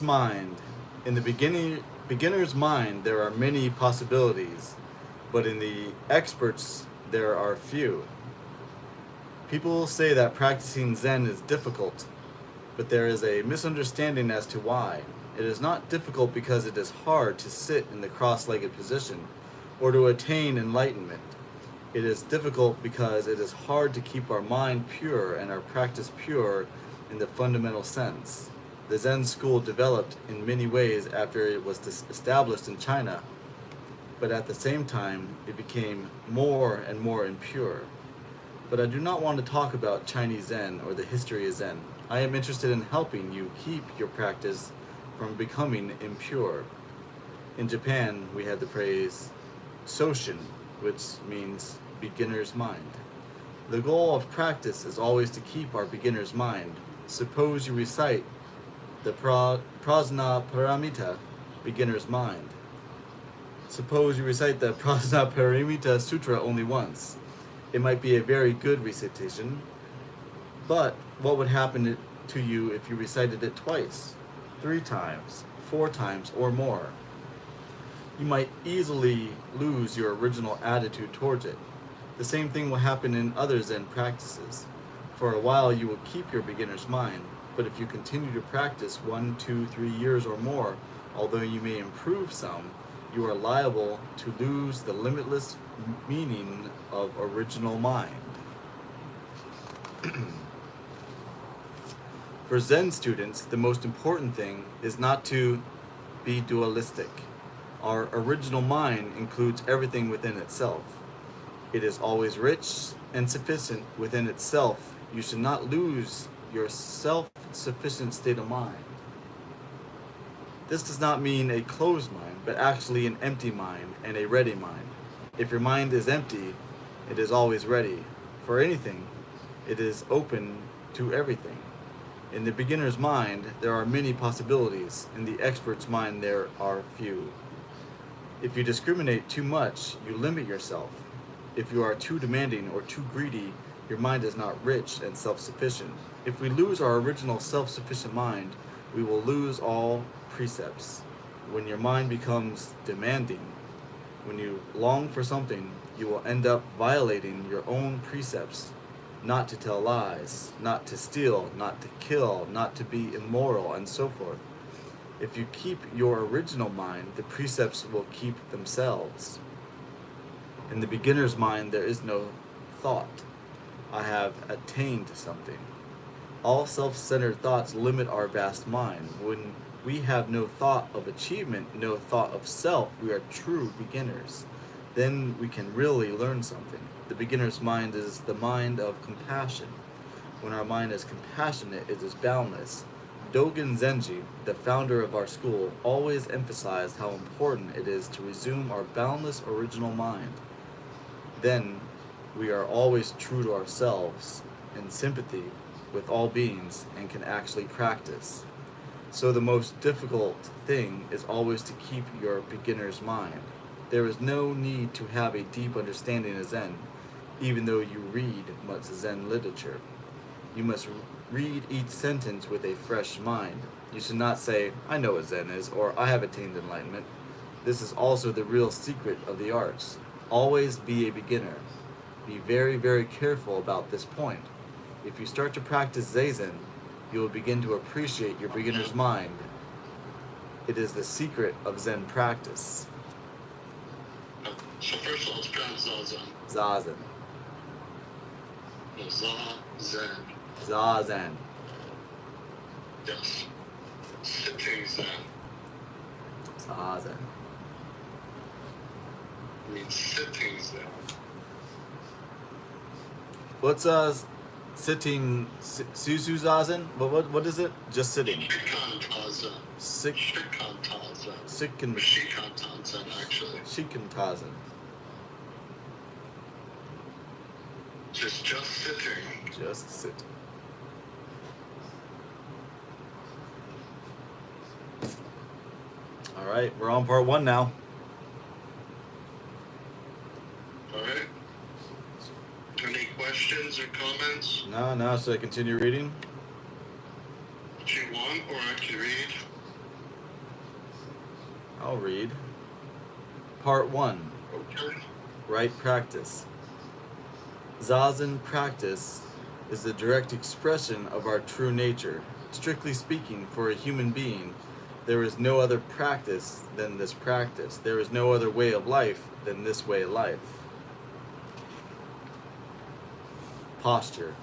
mind. In the beginner's mind, there are many possibilities, but in the experts, there are few. People say that practicing Zen is difficult, but there is a misunderstanding as to why. It is not difficult because it is hard to sit in the cross legged position or to attain enlightenment. It is difficult because it is hard to keep our mind pure and our practice pure in the fundamental sense. The Zen school developed in many ways after it was established in China, but at the same time, it became more and more impure. But I do not want to talk about Chinese Zen or the history of Zen. I am interested in helping you keep your practice from becoming impure. In Japan, we had the phrase Soshin, which means beginner's mind. The goal of practice is always to keep our beginner's mind. Suppose you recite the Prajna Paramita, beginner's mind. Suppose you recite the Prajna Paramita Sutra only once. It might be a very good recitation, but what would happen to you if you recited it twice, 3 times, 4 times, or more? You might easily lose your original attitude towards it. The same thing will happen in other Zen practices. For a while you will keep your beginner's mind, but if you continue to practice 1, 2, 3 years or more, although you may improve some, you are liable to lose the limitless meaning of original mind. For Zen students, the most important thing is not to be dualistic. Our original mind includes everything within itself. It is always rich and sufficient within itself. You should not lose your self-sufficient state of mind. This does not mean a closed mind, but actually an empty mind and a ready mind. If your mind is empty, it is always ready for anything. It is open to everything. In the beginner's mind, there are many possibilities. In the expert's mind, there are few. If you discriminate too much, you limit yourself. If you are too demanding or too greedy, your mind is not rich and self-sufficient. If we lose our original self-sufficient mind, we will lose all precepts. When your mind becomes demanding, when you long for something, you will end up violating your own precepts. Not to tell lies, not to steal, not to kill, not to be immoral, and so forth. If you keep your original mind, the precepts will keep themselves. In the beginner's mind, there is no thought. I have attained something. All self-centered thoughts limit our vast mind. When we have no thought of achievement, no thought of self, we are true beginners. Then we can really learn something. The beginner's mind is the mind of compassion. When our mind is compassionate, it is boundless. Dogen Zenji, the founder of our school, always emphasized how important it is to resume our boundless original mind. Then we are always true to ourselves, in sympathy with all beings, and can actually practice. So the most difficult thing is always to keep your beginner's mind. There is no need to have a deep understanding of Zen, even though you read much Zen literature. You must read each sentence with a fresh mind. You should not say, I know what Zen is, or I have attained enlightenment. This is also the real secret of the arts. Always be a beginner. Be very, very careful about this point. If you start to practice Zazen, you will begin to appreciate your beginner's mind. It is the secret of Zen practice. So first of all, it's pronounced Zazen. Zazen. No, Zazen. Zazen. Yes. Sitting Zen. Zazen. I mean sitting Zen. What's sitting Susu Zazen? What is it? Just sitting. Shikantazen. Shikantazen. Shikantazen, actually. Shikantazen. Just sitting. Just sitting. All right, we're on part 1 now. All right. Any questions or comments? No, should I continue reading? What you want, or I can read? I'll read. Part 1. Okay. Right practice. Zazen practice is the direct expression of our true nature. Strictly speaking, for a human being, there is no other practice than this practice. There is no other way of life than this way of life. Posture.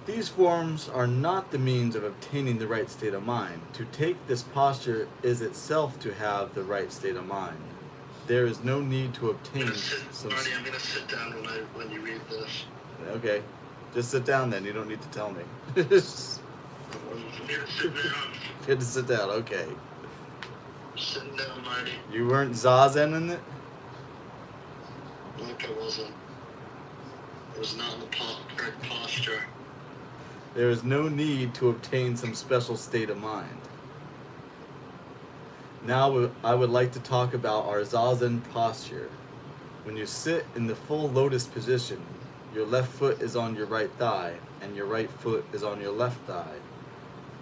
These forms are not the means of obtaining the right state of mind. To take this posture is itself to have the right state of mind. There is no need to obtain some... Marty, I'm going to sit down when you read this. Okay. Just sit down then. You don't need to tell me. I'm going to sit down. Good to sit down. Okay. I'm sitting down, Marty. You weren't zazen in it? Nope, I wasn't. I was not in the correct posture. There is no need to obtain some special state of mind. Now I would like to talk about our zazen posture. When you sit in the full lotus position, your left foot is on your right thigh, and your right foot is on your left thigh.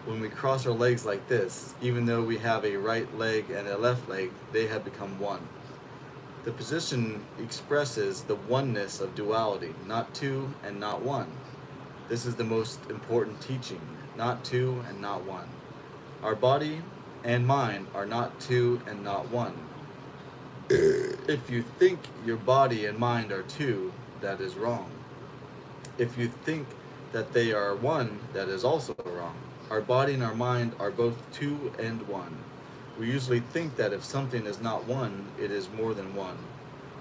When we cross our legs like this, even though we have a right leg and a left leg, they have become one. The position expresses the oneness of duality, not two and not one. This is the most important teaching, not two and not one. Our body and mind are not two and not one. If you think your body and mind are two, that is wrong. If you think that they are one, that is also wrong. Our body and our mind are both two and one. We usually think that if something is not one, it is more than one.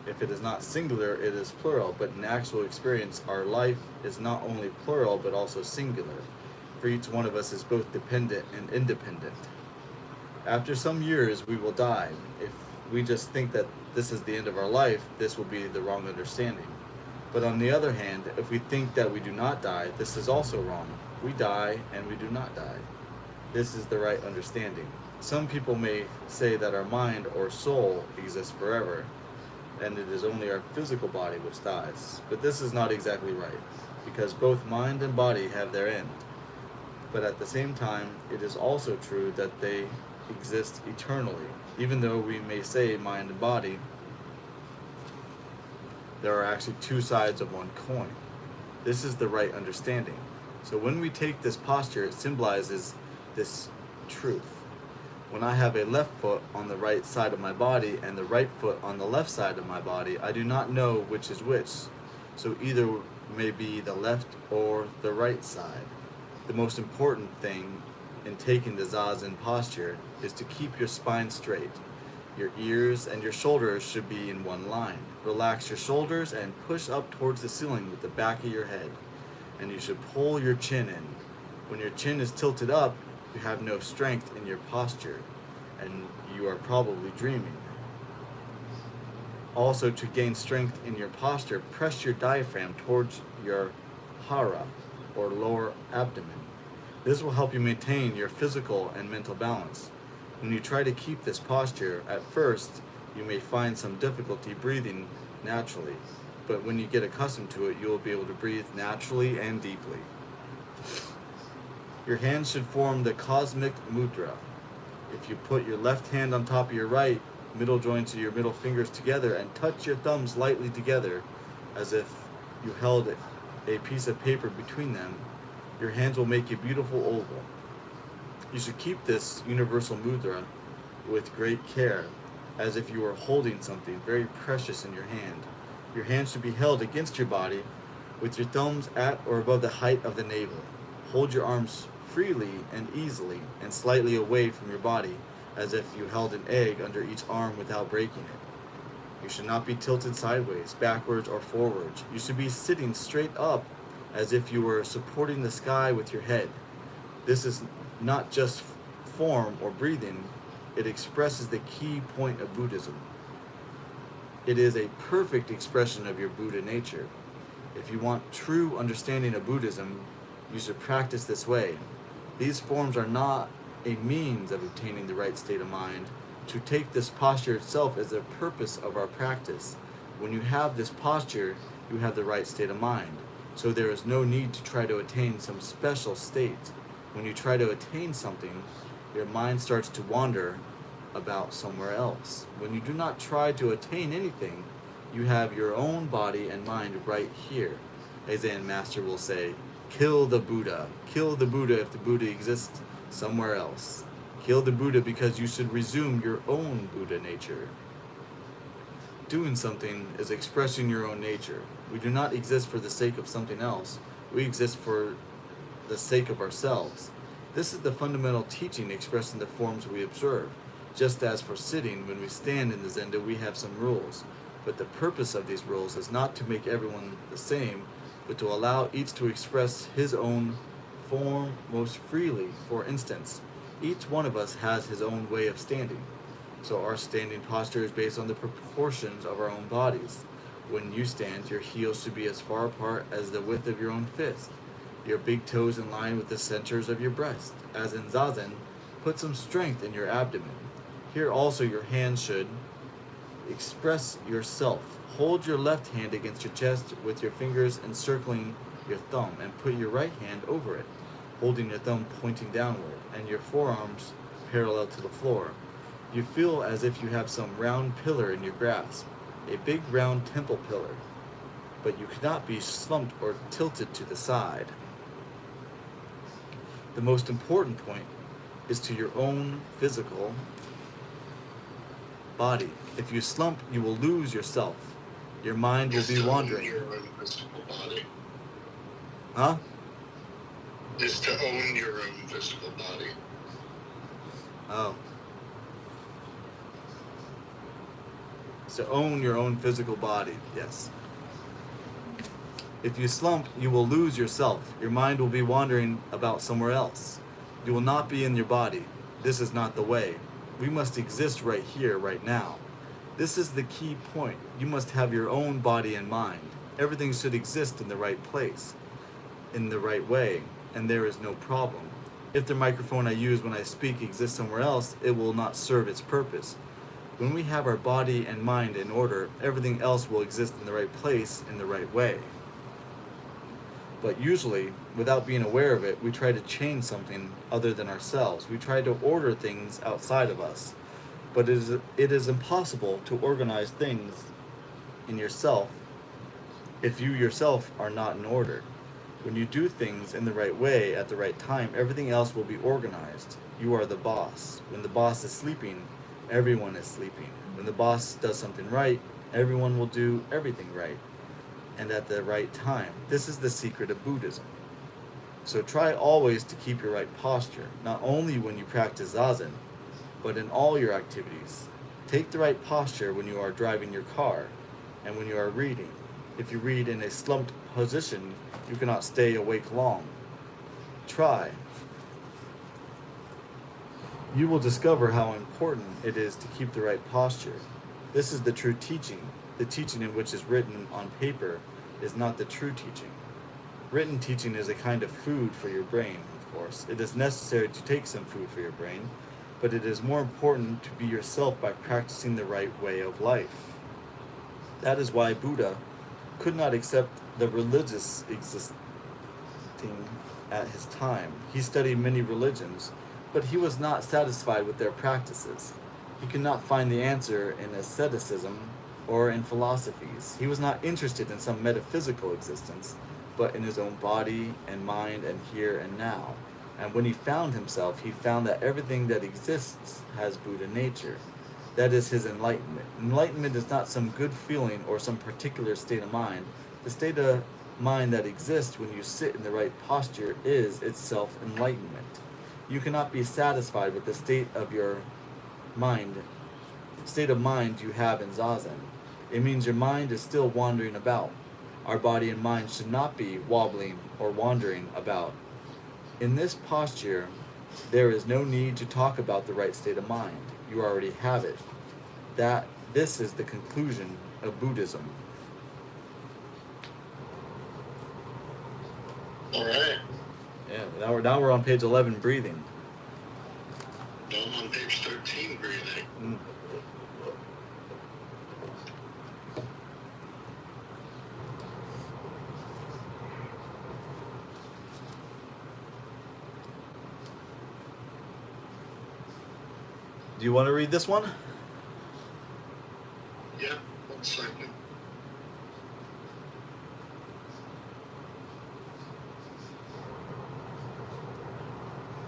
If it is not singular, it is plural, but in actual experience, our life is not only plural, but also singular. For each one of us is both dependent and independent. After some years, we will die. If we just think that this is the end of our life, this will be the wrong understanding. But on the other hand, if we think that we do not die, this is also wrong. We die and we do not die. This is the right understanding. Some people may say that our mind or soul exists forever, and it is only our physical body which dies. But this is not exactly right, because both mind and body have their end. But at the same time, it is also true that they exist eternally. Even though we may say mind and body, there are actually two sides of one coin. This is the right understanding. So when we take this posture, it symbolizes this truth. When I have a left foot on the right side of my body and the right foot on the left side of my body, I do not know which is which. So either may be the left or the right side. The most important thing in taking the zazen posture is to keep your spine straight. Your ears and your shoulders should be in one line. Relax your shoulders and push up towards the ceiling with the back of your head. And you should pull your chin in. When your chin is tilted up, you have no strength in your posture, and you are probably dreaming. Also, to gain strength in your posture, press your diaphragm towards your hara, or lower abdomen. This will help you maintain your physical and mental balance. When you try to keep this posture, at first, you may find some difficulty breathing naturally, but when you get accustomed to it, you will be able to breathe naturally and deeply. Your hands should form the cosmic mudra. If you put your left hand on top of your right, middle joints of your middle fingers together, and touch your thumbs lightly together, as if you held a piece of paper between them, your hands will make a beautiful oval. You should keep this universal mudra with great care, as if you were holding something very precious in your hand. Your hands should be held against your body with your thumbs at or above the height of the navel. Hold your arms freely and easily and slightly away from your body, as if you held an egg under each arm without breaking it. You should not be tilted sideways, backwards, or forwards. You should be sitting straight up, as if you were supporting the sky with your head. This is not just form or breathing, it expresses the key point of Buddhism. It is a perfect expression of your Buddha nature. If you want true understanding of Buddhism, you should practice this way. These forms are not a means of obtaining the right state of mind. To take this posture itself is the purpose of our practice. When you have this posture, you have the right state of mind. So there is no need to try to attain some special state. When you try to attain something, your mind starts to wander, about somewhere else. When you do not try to attain anything, you have your own body and mind right here. A Zen master will say, kill the Buddha. Kill the Buddha if the Buddha exists somewhere else. Kill the Buddha because you should resume your own Buddha nature. Doing something is expressing your own nature. We do not exist for the sake of something else. We exist for the sake of ourselves. This is the fundamental teaching expressed in the forms we observe. Just as for sitting, when we stand in the Zendo, we have some rules. But the purpose of these rules is not to make everyone the same, but to allow each to express his own form most freely. For instance, each one of us has his own way of standing. So our standing posture is based on the proportions of our own bodies. When you stand, your heels should be as far apart as the width of your own fist. Your big toes in line with the centers of your breast. As in Zazen, put some strength in your abdomen. Here also your hands should express yourself. Hold your left hand against your chest with your fingers encircling your thumb and put your right hand over it, holding your thumb pointing downward and your forearms parallel to the floor. You feel as if you have some round pillar in your grasp, a big round temple pillar, but you cannot be slumped or tilted to the side. The most important point is to your own physical body. If you slump, you will lose yourself. Your mind will be wandering. Your own physical body. Huh? Is to own your own physical body. Oh. So own your own physical body, yes. If you slump, you will lose yourself. Your mind will be wandering about somewhere else. You will not be in your body. This is not the way. We must exist right here, right now. This is the key point. You must have your own body and mind. Everything should exist in the right place, in the right way, and there is no problem. If the microphone I use when I speak exists somewhere else, it will not serve its purpose. When we have our body and mind in order, everything else will exist in the right place, in the right way. But usually, without being aware of it, we try to change something other than ourselves. We try to order things outside of us. But it is impossible to organize things in yourself if you yourself are not in order. When you do things in the right way at the right time, everything else will be organized. You are the boss. When the boss is sleeping, everyone is sleeping. When the boss does something right, everyone will do everything right and at the right time. This is the secret of Buddhism. So try always to keep your right posture, not only when you practice Zazen, but in all your activities. Take the right posture when you are driving your car and when you are reading. If you read in a slumped position, you cannot stay awake long. Try. You will discover how important it is to keep the right posture. This is the true teaching. The teaching in which is written on paper is not the true teaching. Written teaching is a kind of food for your brain, of course. It is necessary to take some food for your brain, but it is more important to be yourself by practicing the right way of life. That is why Buddha could not accept the religious existing at his time. He studied many religions, but he was not satisfied with their practices. He could not find the answer in asceticism or in philosophies. He was not interested in some metaphysical existence, but in his own body and mind and here and now. And when he found himself, he found that everything that exists has Buddha nature. That is his enlightenment. Enlightenment is not some good feeling or some particular state of mind. The state of mind that exists when you sit in the right posture is itself enlightenment. You cannot be satisfied with the state of mind you have in Zazen. It means your mind is still wandering about. Our body and mind should not be wobbling or wandering about. In this posture, there is no need to talk about the right state of mind. You already have it. This is the conclusion of Buddhism. All right. Yeah, now we're on page 11, breathing. Now I'm on page 13, breathing. Do you want to read this one? Yeah, 1 second.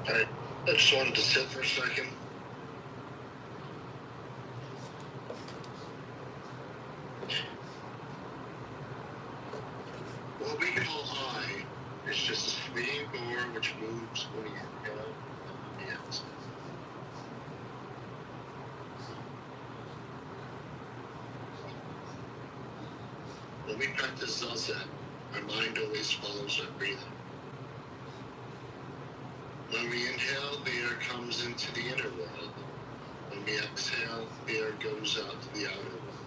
Alright, I just wanted to sit for a second. What we call I is just a swinging door which moves when you inhale and the exhale. When we practice Zazen, our mind always follows our breathing. When we inhale, the air comes into the inner world. When we exhale, the air goes out to the outer world.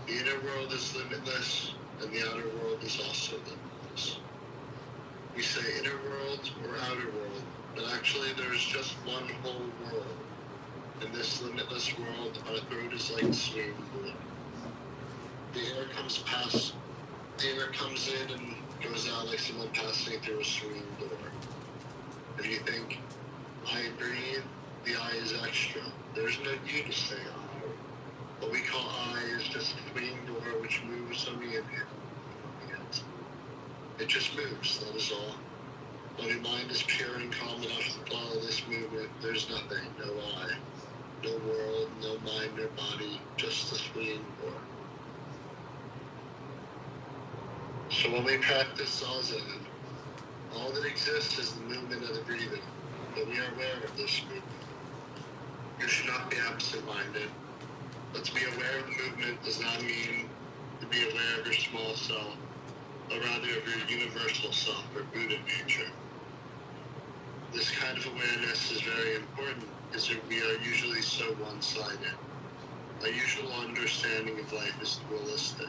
The inner world is limitless, and the outer world is also limitless. We say inner world or outer world, but actually there is just one whole world. In this limitless world, our throat is like a swinging door. The air comes in and goes out like someone passing through a swinging door. If you think, I breathe, the I is extra. There's no need to say I. What we call I is just a swinging door which moves on the inhale. It just moves, that is all. When your mind is pure and calm enough to follow this movement, there's nothing, no I. No world, no mind, no body, just a swinging door. So when we practice Zazen, all that exists is the movement of the breathing, but we are aware of this movement. You should not be absent-minded. But to be aware of the movement does not mean to be aware of your small self, but rather of your universal self or Buddha nature. This kind of awareness is very important because we are usually so one-sided. Our usual understanding of life is dualistic.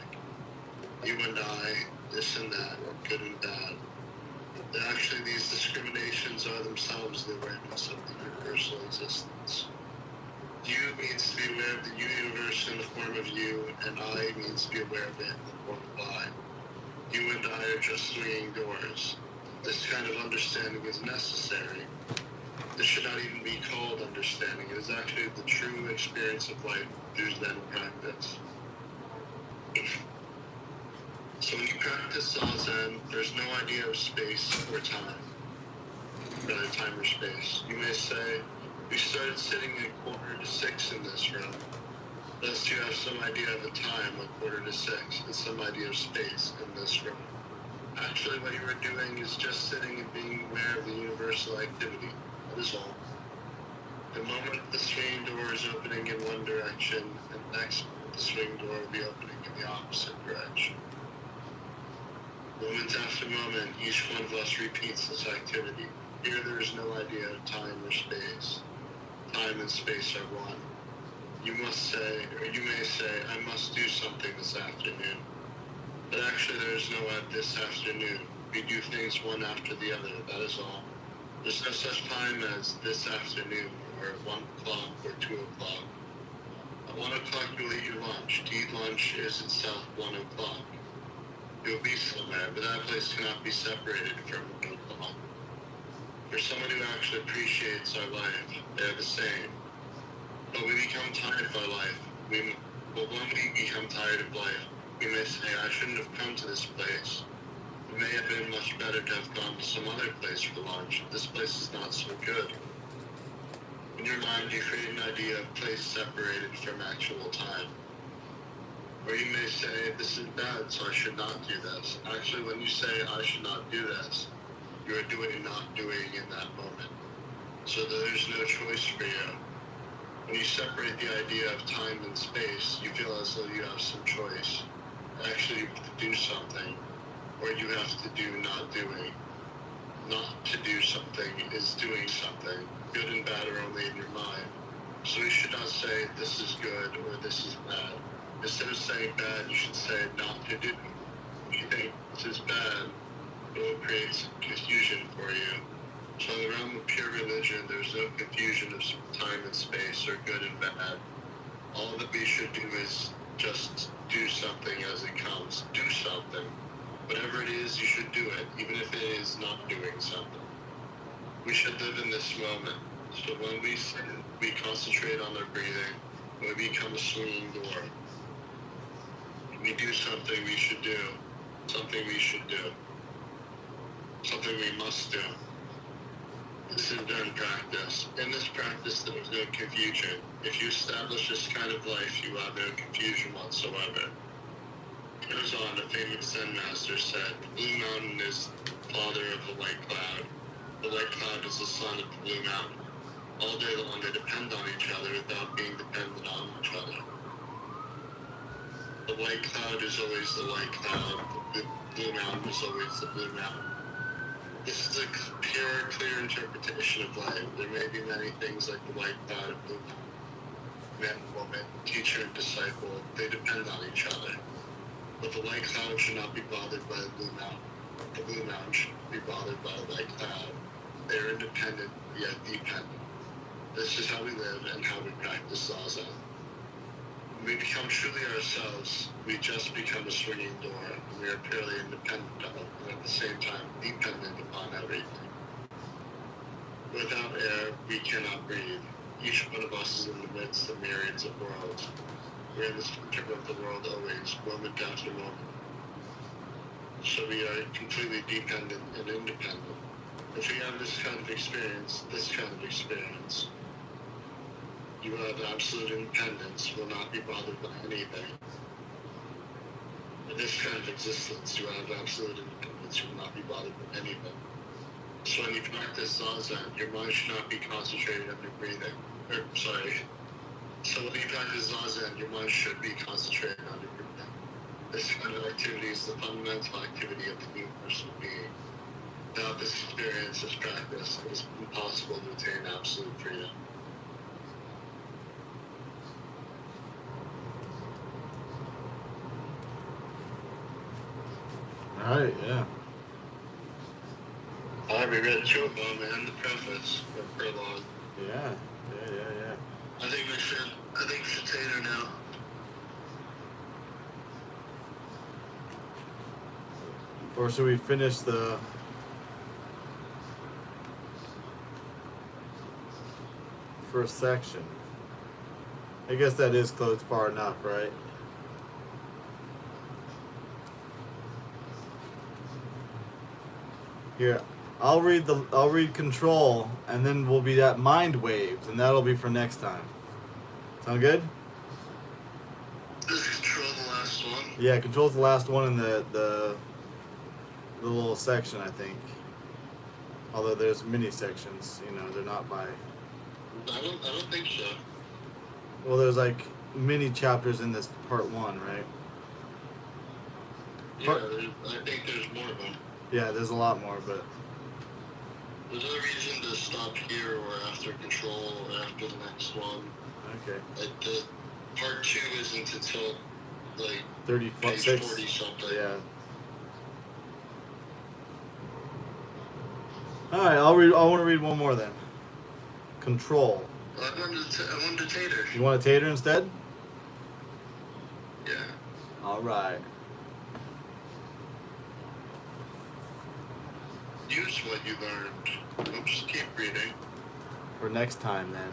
You and I, this and that, good and bad. But actually, these discriminations are themselves the awareness of the universal existence. You means to be aware of the universe in the form of you, and I means to be aware of it in the form of I. You and I are just swinging doors. This kind of understanding is necessary. This should not even be called understanding. It is actually the true experience of life through Zen practice. So when you practice Zazen, there's no idea of space or time. Rather, time or space. You may say, we started sitting at 5:45 in this room. Thus you have some idea of a time, like 5:45, and some idea of space in this room. Actually, what you were doing is just sitting and being aware of the universal activity. That is all. The moment the swing door is opening in one direction, and next the swing door will be opening in the opposite direction. Moment after moment, each one of us repeats this activity. Here there is no idea of time or space. Time and space are one. You must say, or you may say, I must do something this afternoon. But actually there is no this afternoon. We do things one after the other, that is all. There's no such time as this afternoon, or at 1 o'clock, or 2 o'clock. At 1 o'clock you'll eat your lunch. To eat lunch is itself 1 o'clock. You'll be somewhere, but that place cannot be separated from 1 o'clock. For someone who actually appreciates our life, they are the same. But we become tired of our life. When we become tired of life, we may say, I shouldn't have come to this place. It may have been much better to have gone to some other place for lunch. This place is not so good. In your mind, you create an idea of place separated from actual time. Or you may say, this is bad, so I should not do this. Actually, when you say, I should not do this, you are doing not doing in that moment. So there's no choice for you. When you separate the idea of time and space, you feel as though you have some choice. Actually, you have to do something, or you have to do not doing. Not to do something is doing something. Good and bad are only in your mind. So you should not say, this is good, or this is bad. Instead of saying bad, you should say not to do. If you think this is bad, it will create some confusion for you. So in the realm of pure religion, there's no confusion of time and space or good and bad. All that we should do is just do something as it comes. Do something. Whatever it is, you should do it, even if it is not doing something. We should live in this moment. So when we sit, we concentrate on our breathing. When we become a swinging door, we do something we should do, something we should do, something we must do. This is done practice. In this practice, there is no confusion. If you establish this kind of life, you have no confusion whatsoever. It goes on, a famous Zen master said, the blue mountain is the father of the white cloud. The white cloud is the son of the blue mountain. All day long they depend on each other without being dependent on each other. The white cloud is always the white cloud. The blue mountain is always the blue mountain. This is a pure, clear interpretation of life. There may be many things like the white cloud and blue mountain. Man, woman, teacher, and disciple, they depend on each other. But the white cloud should not be bothered by the blue mountain. The blue mountain should not be bothered by the white cloud. They are independent, yet dependent. This is how we live and how we practice Zazen. When we become truly ourselves, we just become a swinging door, and we are purely independent of, and at the same time dependent upon everything. Without air, we cannot breathe. Each one of us is in the midst of myriads of worlds. We're in the center of the world always, moment after moment. So we are completely dependent and independent. If we have this kind of experience, you will have absolute independence, will not be bothered by anything. In this kind of existence, you have absolute independence, you will not be bothered by anything. So when you practice Zazen, your mind should not be concentrated on your breathing. So when you practice Zazen, your mind should be concentrated on your breathing. This kind of activity is the fundamental activity of the universal being. Without this experience, this practice, it is impossible to attain absolute freedom. Alright, yeah. Alright, we read through it, man. The preface, the prologue. Yeah. I think we should tater now. Or should we finish the first section? I guess that is close far enough, right? Here, I'll read control, and then we'll be at mind waves, and that'll be for next time. Sound good? Is control the last one? Yeah, control's the last one in the little section, I think. Although there's mini sections, they're not by. I don't think so. Well, there's like mini chapters in this part 1, right? Yeah, I think there's more of them. Yeah, there's a lot more, but There's no reason to stop here or after control or after the next one. okay. Like the part 2 isn't until like 36. page 40 something. Yeah. All right, I want to read one more then. Control. I wanted to tater. You want a tater instead? Yeah. All right. Use what you learned. Oops, keep reading. For next time then.